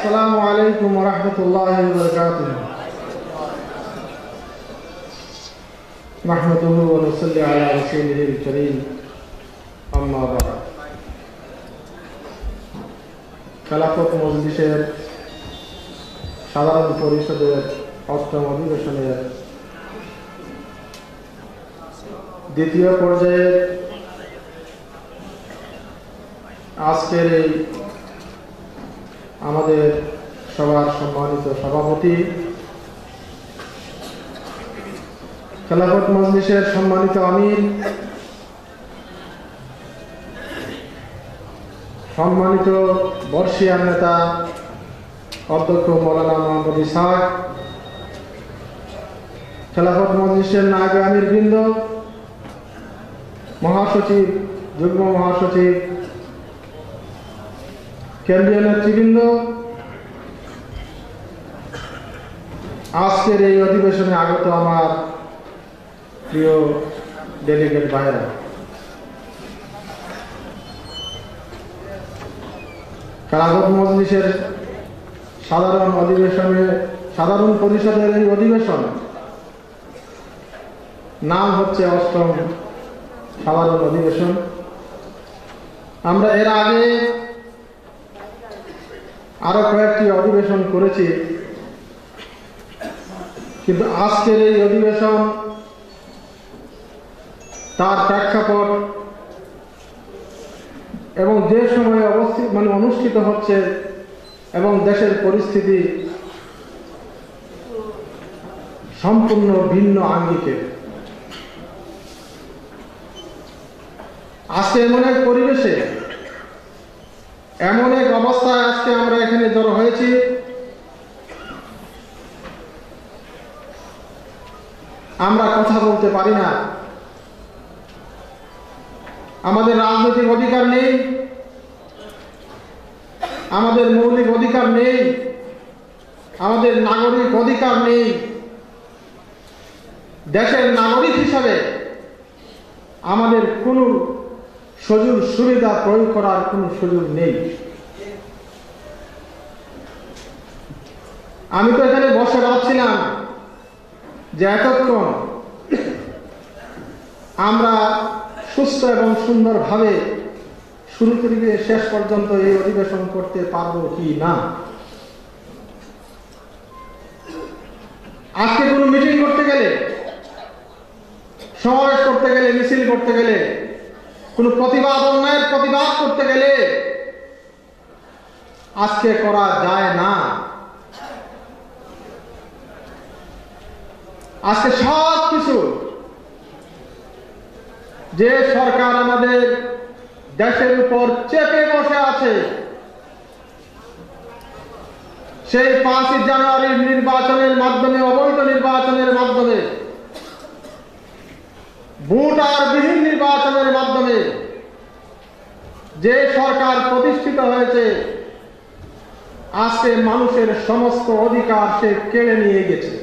আসসালামু আলাইকুম ওয়া রাহমাতুল্লাহি ওয়া বারাকাতুহু। নাহমাদুহু ওয়া নুসাল্লি আলা রাসূলিহিল কারীম, আম্মা বা'দ। খেলাফত মজলিসের সাধারণ পরিষদের অষ্টম অধিবেশনের দ্বিতীয় পর্যায়ে আজকের এই আমাদের সবার সম্মানিত সভাপতি, খেলাফত মজলিসের সম্মানিত আমির, সম্মানিত বর্ষিয়ান নেতা অধ্যক্ষ মৌলানা মোহাম্মদ ইসহাক, খেলাফত মজলিসের নায়েব আমির বৃন্দ, মহাসচিব, যুগ্ম মহাসচিব, কেন্দ্রীয় নেতৃবৃন্দ, আজকের এই অধিবেশনে আগত আমার প্রিয় ডেলিগেট ভাইরা, খেলাফত মজলিসের সাধারণ পরিষদের এই অধিবেশন নাম হচ্ছে অষ্টম সাধারণ অধিবেশন। আমরা এর আগে আরো কয়েকটি অধিবেশন করেছি, কিন্তু আজকের এই অধিবেশন তার প্রেক্ষাপট এবং যে সময়ে অনুষ্ঠিত হচ্ছে এবং দেশের পরিস্থিতি সম্পূর্ণ ভিন্ন আঙ্গিকের। আজকে এমন এক পরিবেশে, এমন এক অবস্থায় আজকে আমরা এখানে জড়ো হয়েছি, আমরা কথা বলতে পারি না, আমাদের রাজনৈতিক অধিকার নেই, আমাদের মৌলিক অধিকার নেই, আমাদের নাগরিক অধিকার নেই। দেশের নাগরিক হিসাবে আমাদের কোনো সুযোগ সুবিধা প্রয়োগ করার কোনো সুযোগ নেই। আমি তো এখানে বসে ভাবছিলাম যে এতক্ষণ আমরা সুস্থ এবং সুন্দরভাবে শুরু থেকে শেষ পর্যন্ত এই অধিবেশন করতে পারবো কি না। আজকে কোনো মিটিং করতে গেলে, সমাবেশ করতে গেলে, মিছিল করতে গেলে, কোনো প্রতিবাদ, অন্যায়ের প্রতিবাদ করতে গেলে আজকে করা যায় না। আজকে সব কিছু যে সরকার আমাদের দেশের উপর চেপে বসে আছে, সেই 5 জানুয়ারির নির্বাচনের মাধ্যমে, অবৈধ নির্বাচনের মাধ্যমে, ভোটারবিহীন নির্বাচনের মাধ্যমে যে সরকার প্রতিষ্ঠিত হয়েছে, আজকে মানুষের সমস্ত অধিকার সে কেড়ে নিয়ে গেছে।